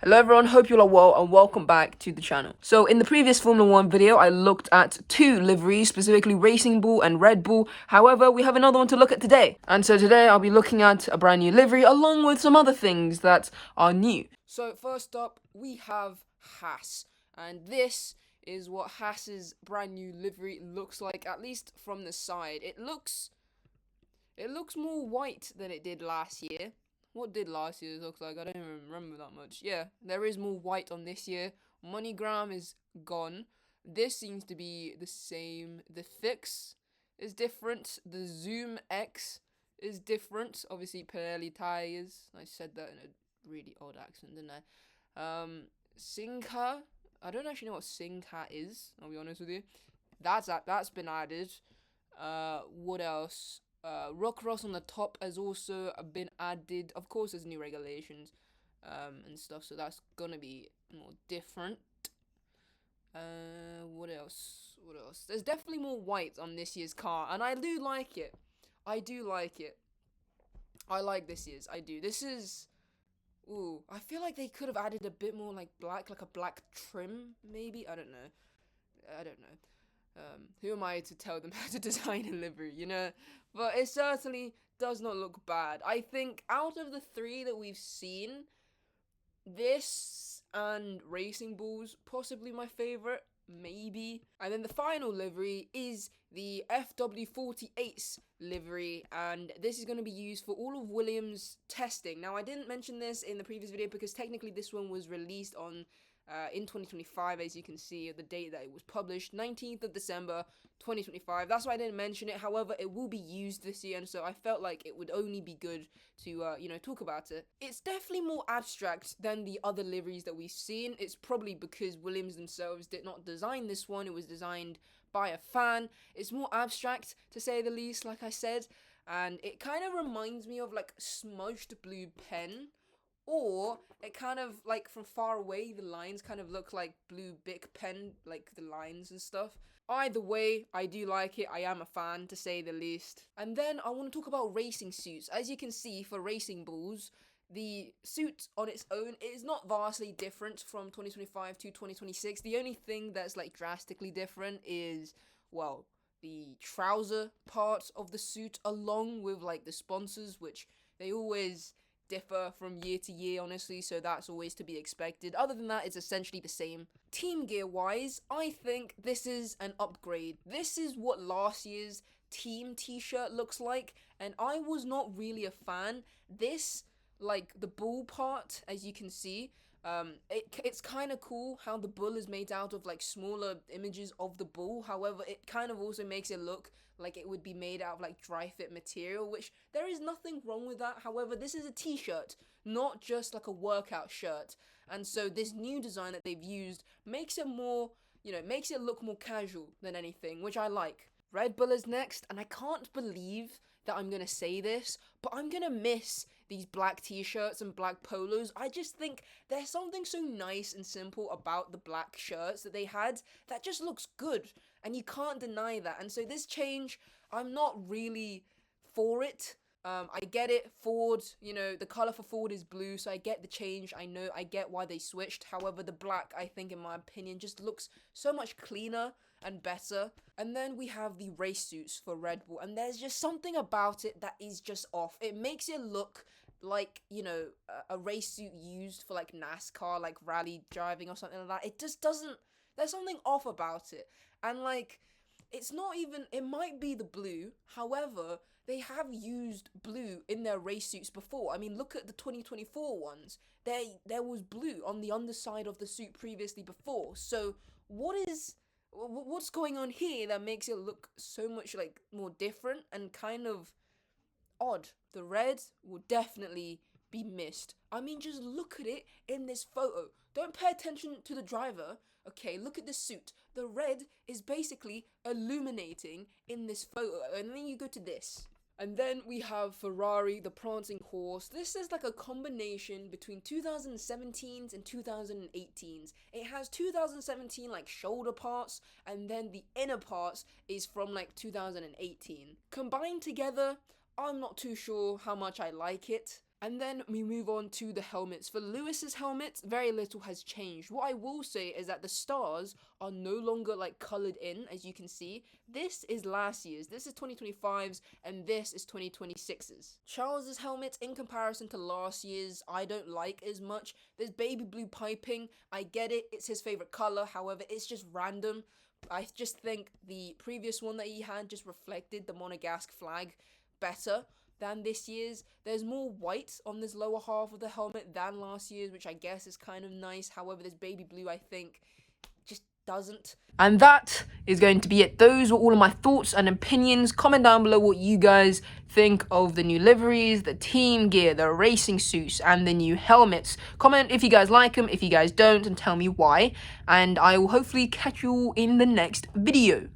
Hello everyone, hope you all are well and welcome back to the channel. So in the previous Formula 1 video, I looked at two liveries, specifically Racing Bull and Red Bull. However, we have another one to look at today. And so today I'll be looking at a brand new livery along with some other things that are new. So first up, we have Haas. And this is what Haas's brand new livery looks like, at least from the side. It looks more white than it did last year. What did last year's look like? I don't even remember that much. Yeah, there is more white on this year. MoneyGram is gone. This seems to be the same. The Fix is different. The Zoom X is different. Obviously, Pirelli tires. I said that in a really odd accent, didn't I? Sinka. I don't actually know what Sinka is. I'll be honest with you. That's been added. What else? Rockcross on the top has also been added. Of course, there's new regulations and stuff, so that's gonna be more different. What else? What else? There's definitely more white on this year's car, and I do like it. I do like it. I like this year's. I do. This is. Ooh, I feel like they could have added a bit more like black, like a black trim, maybe. I don't know. I don't know. Who am I to tell them how to design a livery, you know? But it certainly does not look bad. I think out of the three that we've seen, this and Racing Bulls possibly my favorite, maybe. And then the final livery is the FW48's livery, and this is going to be used for all of Williams' testing. Now, I didn't mention this in the previous video because technically this one was released on in 2025, as you can see, the date that it was published, 19th of December 2025. That's why I didn't mention it. However, it will be used this year, and so I felt like it would only be good to, talk about it. It's definitely more abstract than the other liveries that we've seen. It's probably because Williams themselves did not design this one. It was designed by a fan. It's more abstract, to say the least, like I said, and it kind of reminds me of, like, smudged blue pen, or it kind of, like, from far away, the lines kind of look like blue Bic pen, like the lines and stuff. Either way, I do like it. I am a fan, to say the least. And then I want to talk about racing suits. As you can see, for Racing Bulls, the suit on its own is not vastly different from 2025 to 2026. The only thing that's, like, drastically different is, well, the trouser part of the suit, along with, like, the sponsors, which they always differ from year to year, honestly, so that's always to be expected. Other than that, it's essentially the same. Team gear wise, I think this is an upgrade. This is what last year's team t-shirt looks like, and I was not really a fan. This, like, the bull part, as you can see, it's kind of cool how the bull is made out of, like, smaller images of the bull. However, it kind of also makes it look like it would be made out of, like, dry fit material, which there is nothing wrong with that. However, this is a t-shirt, not just like a workout shirt, and so this new design that they've used makes it more, makes it look more casual than anything, which I like. Red Bull is next, and I can't believe that I'm gonna say this, but I'm gonna miss these black t-shirts and black polos. I just think there's something so nice and simple about the black shirts that they had that just looks good, and you can't deny that. And so this change, I'm not really for it. I get it. Ford, the color for Ford is blue, so I get the change. I get why they switched. However, the black, I think, in my opinion, just looks so much cleaner and better. And then we have the race suits for Red Bull, and there's just something about it that is just off. It makes it look like, a race suit used for, like, NASCAR, like rally driving or something like that. It just doesn't, there's something off about it. And, like, it's not even, it might be the blue, however, they have used blue in their race suits before. I mean, look at the 2024 ones. There was blue on the underside of the suit previously before. So what's going on here that makes it look so much, like, more different and kind of odd? The red will definitely be missed. I mean, just look at it in this photo. Don't pay attention to the driver. Okay, look at the suit. The red is basically illuminating in this photo. And then you go to this. And then we have Ferrari, the prancing horse. This is like a combination between 2017's and 2018's. It has 2017 like shoulder parts, and then the inner parts is from like 2018. Combined together, I'm not too sure how much I like it. And then we move on to the helmets. For Lewis's helmets, very little has changed. What I will say is that the stars are no longer like colored in, as you can see. This is last year's, this is 2025's, and this is 2026's. Charles's helmet, in comparison to last year's, I don't like as much. There's baby blue piping, I get it, it's his favorite color, however, it's just random. I just think the previous one that he had just reflected the Monegasque flag better than this year's. There's more white on this lower half of the helmet than last year's, which I guess is kind of nice. However, this baby blue, I think, just doesn't. And that is going to be it. Those were all of my thoughts and opinions. Comment down below what you guys think of the new liveries, the team gear, the racing suits, and the new helmets. Comment if you guys like them, if you guys don't, and tell me why. And I will hopefully catch you all in the next video.